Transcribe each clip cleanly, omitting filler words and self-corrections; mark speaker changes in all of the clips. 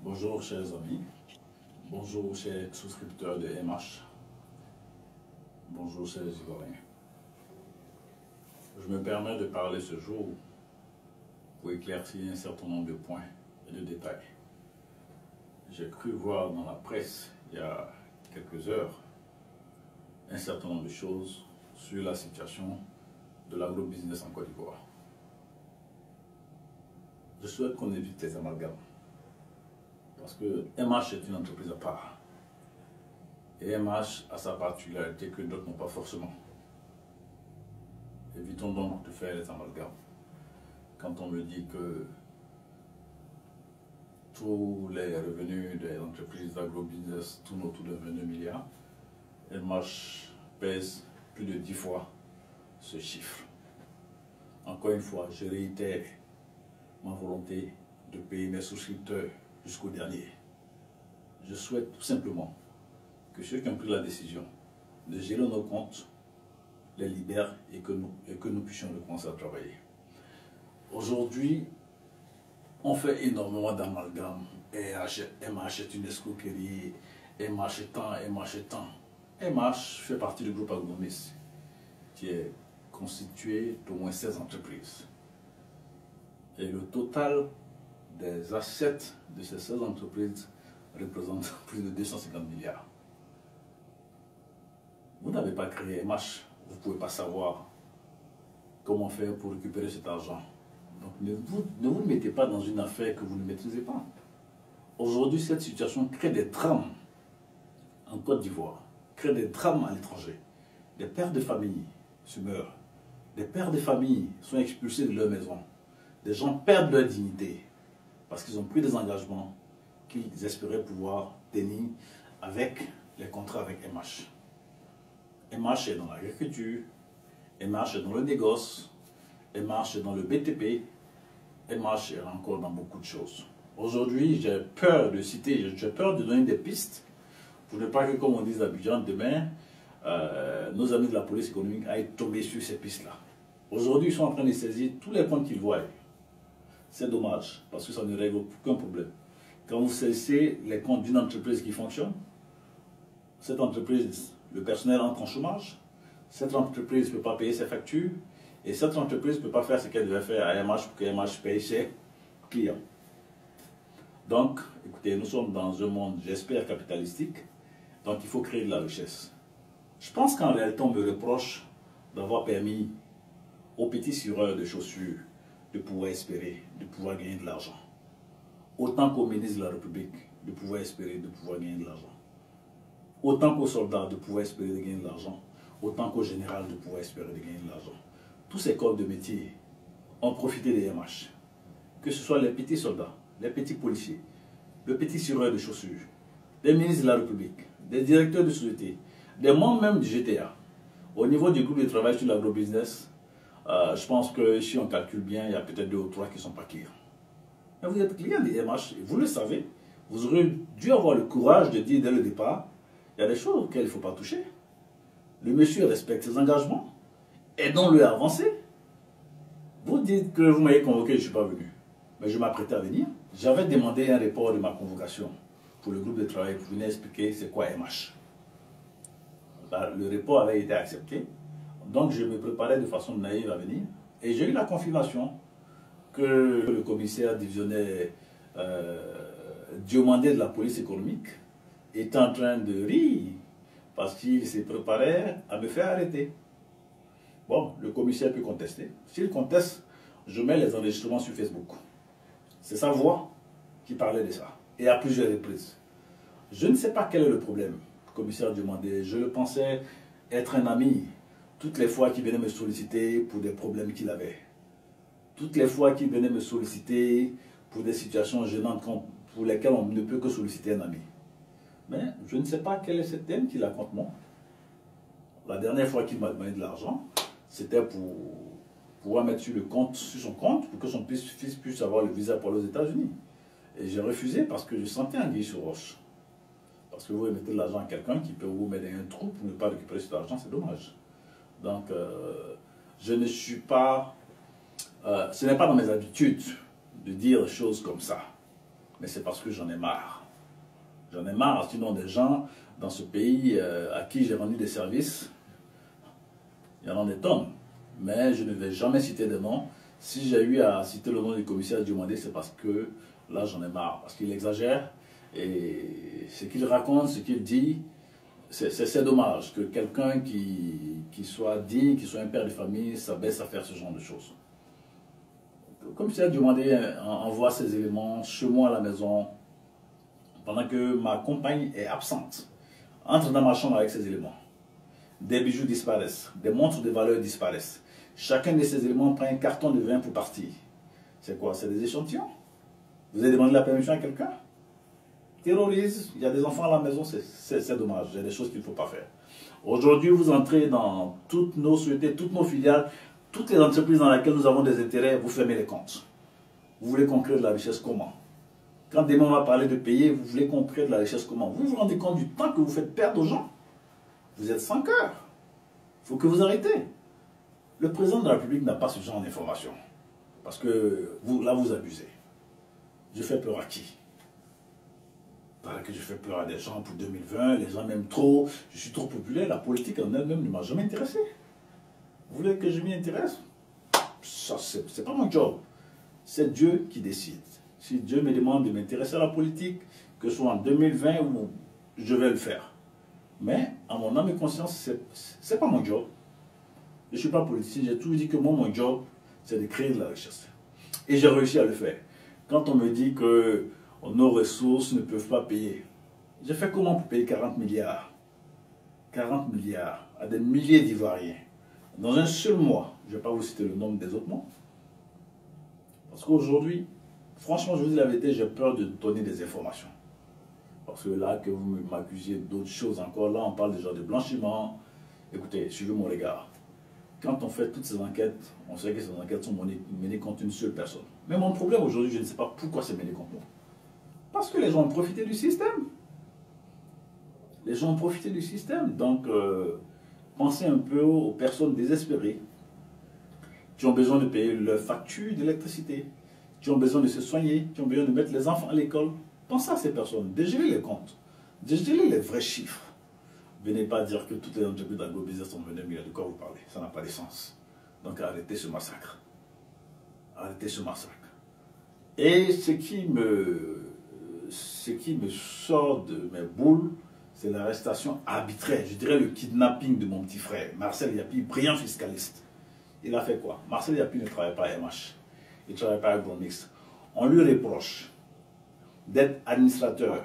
Speaker 1: Bonjour chers amis, bonjour chers souscripteurs de MH, bonjour chers Ivoiriens. Je me permets de parler ce jour pour éclaircir un certain nombre de points et de détails. J'ai cru voir dans la presse il y a quelques heures un certain nombre de choses sur la situation de l'agrobusiness en Côte d'Ivoire. Je souhaite qu'on évite les amalgames. Parce que MH est une entreprise à part. Et MH a sa particularité que d'autres n'ont pas forcément. Évitons donc de faire les amalgames. Quand on me dit que tous les revenus des entreprises d'agrobusiness tournent autour de 22 milliards, MH pèse plus de 10 fois ce chiffre. Encore une fois, je réitère ma volonté de payer mes souscripteurs jusqu'au dernier. Je souhaite tout simplement que ceux qui ont pris la décision de gérer nos comptes les libèrent et que nous puissions recommencer à travailler. Aujourd'hui, on fait énormément d'amalgames. MH est une escroquerie, MH est tant, MH est tant. MH fait partie du groupe Agronomis qui est constitué d'au moins 16 entreprises. Et le total des assets de ces 16 entreprises représente plus de 250 milliards. Vous n'avez pas créé MH, vous ne pouvez pas savoir comment faire pour récupérer cet argent. Donc ne vous mettez pas dans une affaire que vous ne maîtrisez pas. Aujourd'hui, cette situation crée des drames en Côte d'Ivoire, crée des drames à l'étranger. Des pères de famille se meurent, des pères de famille sont expulsés de leur maison, des gens perdent leur dignité parce qu'ils ont pris des engagements qu'ils espéraient pouvoir tenir avec les contrats avec MH. MH est dans l'agriculture, MH est dans le négoce, MH est dans le BTP, MH est encore dans beaucoup de choses. Aujourd'hui, j'ai peur de citer, j'ai peur de donner des pistes pour ne pas que, comme on dit à Abidjan, demain, nos amis de la police économique aillent tomber sur ces pistes-là. Aujourd'hui, ils sont en train de saisir tous les comptes qu'ils voient. C'est dommage, parce que ça ne règle aucun problème. Quand vous saisissez les comptes d'une entreprise qui fonctionne, cette entreprise, le personnel entre en chômage, cette entreprise ne peut pas payer ses factures, et cette entreprise ne peut pas faire ce qu'elle devait faire à MH pour que MH paye ses clients. Donc, écoutez, nous sommes dans un monde, j'espère, capitalistique, donc il faut créer de la richesse. Je pense qu'en réalité, on me reproche d'avoir permis aux petits sureurs de chaussures de pouvoir espérer, de pouvoir gagner de l'argent. Autant qu'aux ministres de la République, de pouvoir espérer, de pouvoir gagner de l'argent. Autant qu'aux soldats, de pouvoir espérer de gagner de l'argent. Autant qu'aux généraux, de pouvoir espérer de gagner de l'argent. Tous ces corps de métier ont profité des MH. Que ce soit les petits soldats, les petits policiers, le petit sureur de chaussures, des ministres de la République, des directeurs de société, des membres même du GTA. Au niveau du groupe de travail sur l'agrobusiness, je pense que si on calcule bien, il y a peut-être 2 ou 3 qui sont pas clients. Mais vous êtes client des MH, et vous le savez. Vous aurez dû avoir le courage de dire dès le départ, il y a des choses auxquelles il ne faut pas toucher. Le monsieur respecte ses engagements, aidons-le à avancer. Vous dites que vous m'avez convoqué, je ne suis pas venu. Mais je m'apprêtais à venir. J'avais demandé un report de ma convocation pour le groupe de travail pour venir expliquer c'est quoi MH. Le report avait été accepté. Donc je me préparais de façon naïve à venir et j'ai eu la confirmation que le commissaire divisionnaire Diomandé de la police économique était en train de rire parce qu'il s'est préparé à me faire arrêter. Bon, le commissaire peut contester. S'il conteste, je mets les enregistrements sur Facebook. C'est sa voix qui parlait de ça et à plusieurs reprises. Je ne sais pas quel est le problème, le commissaire Diomandé. Je le pensais être un ami. Toutes les fois qu'il venait me solliciter pour des problèmes qu'il avait. Toutes les fois qu'il venait me solliciter pour des situations gênantes pour lesquelles on ne peut que solliciter un ami. Mais je ne sais pas quel est ce thème qu'il a contre moi. La dernière fois qu'il m'a demandé de l'argent, c'était pour pouvoir mettre sur son compte pour que son fils puisse avoir le visa pour aller aux États-Unis. Et j'ai refusé parce que je sentais un anguille sur roche. Parce que vous remettez de l'argent à quelqu'un qui peut vous mettre dans un trou pour ne pas récupérer cet argent, c'est dommage. Donc, je ne suis pas... ce n'est pas dans mes habitudes de dire des choses comme ça. mais c'est parce que j'en ai marre. J'en ai marre, sinon des gens dans ce pays à qui j'ai rendu des services, il y en a des tonnes. Mais je ne vais jamais citer de noms. Si j'ai eu à citer le nom du commissaire Diomandé, c'est parce que là j'en ai marre, parce qu'il exagère. Et ce qu'il raconte, ce qu'il dit, c'est dommage que quelqu'un qui soit digne, qui soit un père de famille, s'abaisse à faire ce genre de choses. Le commissaire Diomandé envoie ces éléments chez moi à la maison, pendant que ma compagne est absente, entre dans ma chambre avec ces éléments. Des bijoux disparaissent, des montres de valeur disparaissent. Chacun de ces éléments prend un carton de vin pour partir. C'est quoi? C'est des échantillons? Vous avez demandé la permission à quelqu'un? Terrorise, il y a des enfants à la maison, c'est dommage, il y a des choses qu'il ne faut pas faire. Aujourd'hui, vous entrez dans toutes nos sociétés, toutes nos filiales, toutes les entreprises dans lesquelles nous avons des intérêts, vous fermez les comptes. Vous voulez qu'on crée de la richesse comment? Quand demain on va parler de payer, vous voulez qu'on crée de la richesse comment? Vous vous rendez compte du temps que vous faites perdre aux gens? Vous êtes sans cœur. Il faut que vous arrêtez. Le président de la République n'a pas ce genre d'informations. Parce que là, vous abusez. Je fais peur à qui? Parce que je fais peur à des gens pour 2020, les gens m'aiment trop, je suis trop populaire, la politique en elle-même ne m'a jamais intéressé. Vous voulez que je m'y intéresse? Ça, c'est pas mon job. C'est Dieu qui décide. Si Dieu me demande de m'intéresser à la politique, que ce soit en 2020, je vais le faire. Mais, à mon âme et conscience, c'est pas mon job. Je ne suis pas politicien, j'ai toujours dit que moi, mon job, c'est de créer de la richesse. Et j'ai réussi à le faire. Quand on me dit que nos ressources ne peuvent pas payer, j'ai fait comment pour payer 40 milliards? 40 milliards à des milliers d'Ivoiriens. Dans un seul mois, je ne vais pas vous citer le nombre des autres mois. Parce qu'aujourd'hui, franchement, je vous dis la vérité, j'ai peur de donner des informations. Parce que là, que vous m'accusiez d'autres choses encore, là, on parle déjà de blanchiment. Écoutez, suivez mon regard. Quand on fait toutes ces enquêtes, on sait que ces enquêtes sont menées contre une seule personne. Mais mon problème aujourd'hui, je ne sais pas pourquoi c'est mené contre moi. Parce que les gens ont profité du système. Les gens ont profité du système. Donc, pensez un peu aux personnes désespérées qui ont besoin de payer leurs factures d'électricité, qui ont besoin de se soigner, qui ont besoin de mettre les enfants à l'école. Pensez à ces personnes, dégelez les comptes, dégelez les vrais chiffres. Venez pas dire que toutes les entreprises d'agro-business sont venues mieux. De quoi vous parlez? Ça n'a pas de sens. Donc arrêtez ce massacre. Arrêtez ce massacre. Et ce qui me sort de mes boules, c'est l'arrestation arbitraire, je dirais le kidnapping de mon petit frère, Marcel Yapi, brillant fiscaliste. Il a fait quoi? Marcel Yapi ne travaille pas à MH, il ne travaille pas à Agromix. On lui reproche d'être administrateur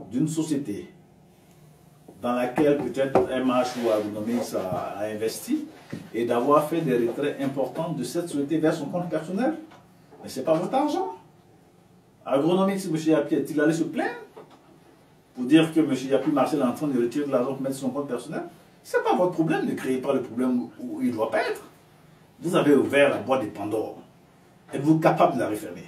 Speaker 1: d'une société dans laquelle peut-être MH ou Agromix a investi et d'avoir fait des retraits importants de cette société vers son compte personnel. Mais ce n'est pas votre argent. Agronomix, M. Yapi, est-il allé se plaindre pour dire que M. Yapi Marcel est en train de retirer de l'argent pour mettre sur son compte personnel? Ce n'est pas votre problème, ne créez pas le problème où il ne doit pas être. Vous avez ouvert la boîte de Pandore. Êtes-vous capable de la refermer?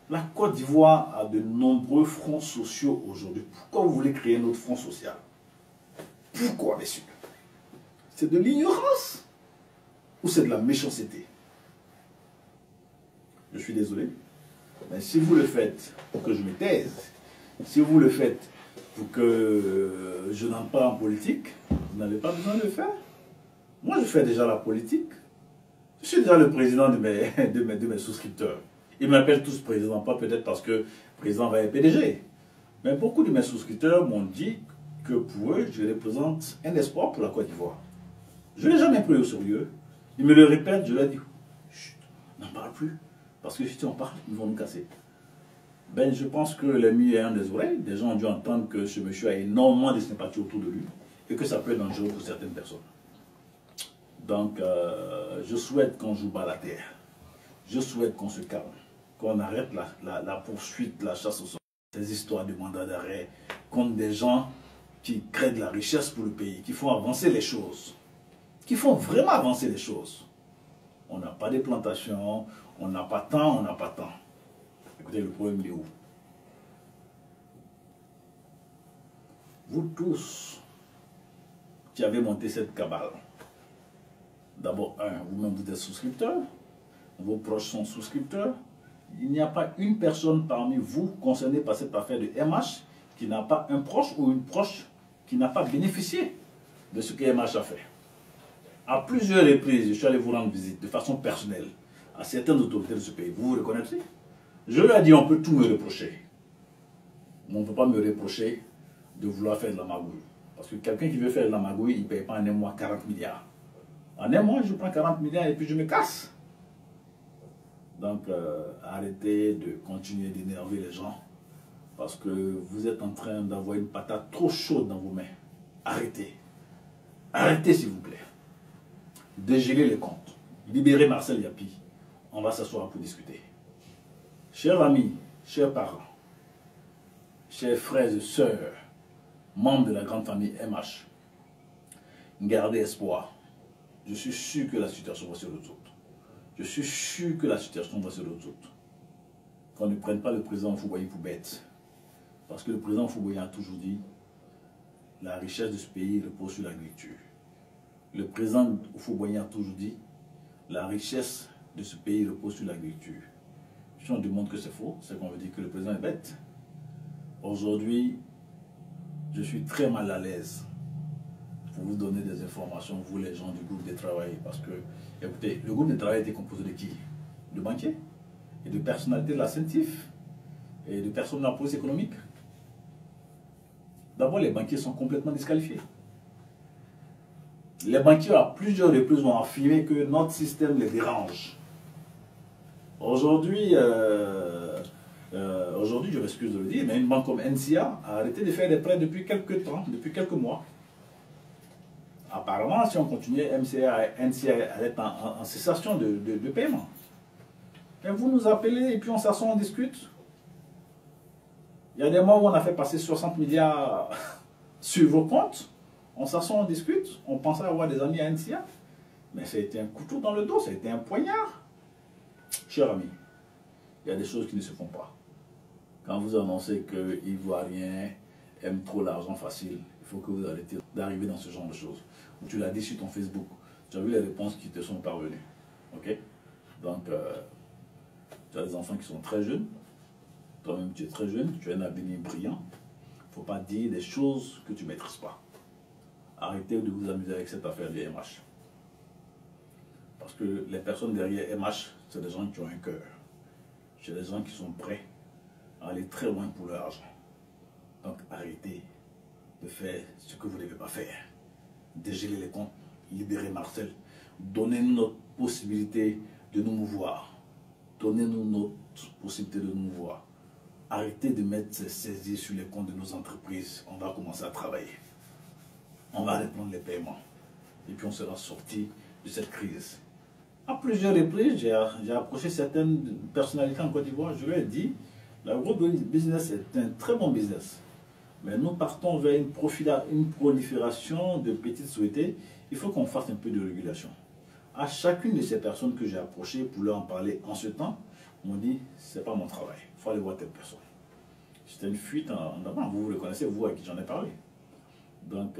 Speaker 1: La Côte d'Ivoire a de nombreux fronts sociaux aujourd'hui. Pourquoi vous voulez créer un autre front social? Pourquoi, messieurs? C'est de l'ignorance ou c'est de la méchanceté? Je suis désolé. Mais si vous le faites pour que je me taise, si vous le faites pour que je n'entre pas en politique, vous n'avez pas besoin de le faire. Moi, je fais déjà la politique. Je suis déjà le président de mes souscripteurs. Ils m'appellent tous président, pas peut-être parce que le président va être PDG. Mais beaucoup de mes souscripteurs m'ont dit que pour eux, je représente un espoir pour la Côte d'Ivoire. Je ne l'ai jamais pris au sérieux. Ils me le répètent, je leur dis, chut, n'en parle plus. Parce que si on parle, ils vont nous casser. Ben, je pense que l'ennemi est un des oreilles. Des gens ont dû entendre que ce monsieur a énormément de sympathie autour de lui et que ça peut être dangereux pour certaines personnes. Donc, je souhaite qu'on joue bas la terre. Je souhaite qu'on se calme, qu'on arrête la poursuite, la chasse aux sorciers, ces histoires de mandat d'arrêt contre des gens qui créent de la richesse pour le pays, qui font avancer les choses, qui font vraiment avancer les choses. On n'a pas de plantations, on n'a pas tant, on n'a pas tant. Écoutez, le problème est où? Vous tous qui avez monté cette cabale, d'abord, vous-même vous êtes souscripteur, vos proches sont souscripteurs, il n'y a pas une personne parmi vous concernée par cette affaire de MH qui n'a pas un proche ou une proche qui n'a pas bénéficié de ce que MH a fait. À plusieurs reprises, je suis allé vous rendre visite de façon personnelle à certaines autorités de ce pays. Vous vous reconnaissez? Je leur ai dit, on peut tout me reprocher. Mais on ne peut pas me reprocher de vouloir faire de la magouille. Parce que quelqu'un qui veut faire de la magouille, il ne paye pas en un mois 40 milliards. En un mois, je prends 40 milliards et puis je me casse. Donc, arrêtez de continuer d'énerver les gens. Parce que vous êtes en train d'avoir une patate trop chaude dans vos mains. Arrêtez. Arrêtez, s'il vous plaît. Dégeler les comptes. Libérez Marcel Yapi. On va s'asseoir pour discuter. Chers amis, chers parents, chers frères et sœurs, membres de la grande famille MH, gardez espoir. Je suis sûr que la situation va se résoudre. Je suis sûr que la situation va se résoudre. Qu'on ne prenne pas le président Houphouët-Boigny pour bête. Parce que le président Houphouët-Boigny a toujours dit la richesse de ce pays repose sur l'agriculture. Le président Houphouët-Boigny a toujours dit la richesse de ce pays repose sur l'agriculture. Si on demande que c'est faux, c'est qu'on veut dire que le président est bête. Aujourd'hui, je suis très mal à l'aise pour vous donner des informations, vous les gens du groupe de travail. Parce que, écoutez, le groupe de travail était composé de qui? De banquiers et de personnalités de la CENTIF et de personnes de la police économique. D'abord, les banquiers sont complètement disqualifiés. Les banquiers, à plusieurs reprises, ont affirmé que notre système les dérange. Aujourd'hui, je m'excuse de le dire, mais une banque comme NCA a arrêté de faire des prêts depuis quelques temps, depuis quelques mois. Apparemment, si on continuait, NCA allait être en cessation de paiement. Et vous nous appelez et puis on s'assoit, on discute. Il y a des mois où on a fait passer 60 milliards sur vos comptes. On s'assoit, on discute. On pensait avoir des amis à NCA. Mais ça a été un couteau dans le dos, ça a été un poignard. Chers amis, il y a des choses qui ne se font pas. Quand vous annoncez que les Ivoiriens aiment trop l'argent facile, il faut que vous arrêtez d'arriver dans ce genre de choses. Tu l'as dit sur ton Facebook, tu as vu les réponses qui te sont parvenues. Ok? Donc, tu as des enfants qui sont très jeunes. Toi-même, tu es très jeune, tu as un avenir brillant. Il ne faut pas dire des choses que tu ne maîtrises pas. Arrêtez de vous amuser avec cette affaire de MH. Parce que les personnes derrière MH, c'est des gens qui ont un cœur. C'est des gens qui sont prêts à aller très loin pour leur argent. Donc arrêtez de faire ce que vous ne devez pas faire. Dégeler les comptes, libérer Marcel, donnez-nous notre possibilité de nous mouvoir. Donnez-nous notre possibilité de nous mouvoir. Arrêtez de mettre ces saisies sur les comptes de nos entreprises. On va commencer à travailler. On va reprendre les paiements. Et puis on sera sorti de cette crise. À plusieurs reprises, j'ai approché certaines personnalités en Côte d'Ivoire. Je leur ai dit, l'agro-business est un très bon business. Mais nous partons vers une prolifération de petites sociétés. Il faut qu'on fasse un peu de régulation. À chacune de ces personnes que j'ai approchées pour leur en parler en ce temps, on m'a dit, c'est pas mon travail. Il faut aller voir telle personne. C'était une fuite en avant. Vous le connaissez, vous à qui j'en ai parlé. Donc,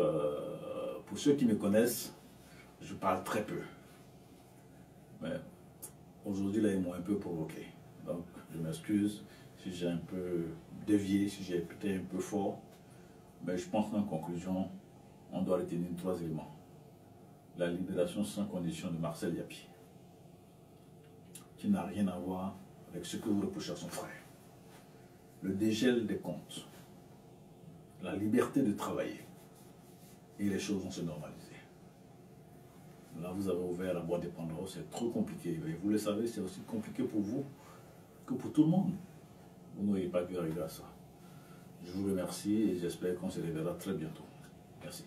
Speaker 1: pour ceux qui me connaissent, je parle très peu. Mais aujourd'hui, là, ils m'ont un peu provoqué. Donc, je m'excuse si j'ai un peu dévié, si j'ai été un peu fort. Mais je pense qu'en conclusion, on doit retenir 3 éléments. La libération sans condition de Marcel Yapi, qui n'a rien à voir avec ce que vous reprochez à son frère. Le dégel des comptes. La liberté de travailler. Et les choses vont se normaliser. Là, vous avez ouvert la boîte de Pandore, c'est trop compliqué. Et vous le savez, c'est aussi compliqué pour vous que pour tout le monde. Vous n'auriez pas pu arriver à ça. Je vous remercie et j'espère qu'on se reverra très bientôt. Merci.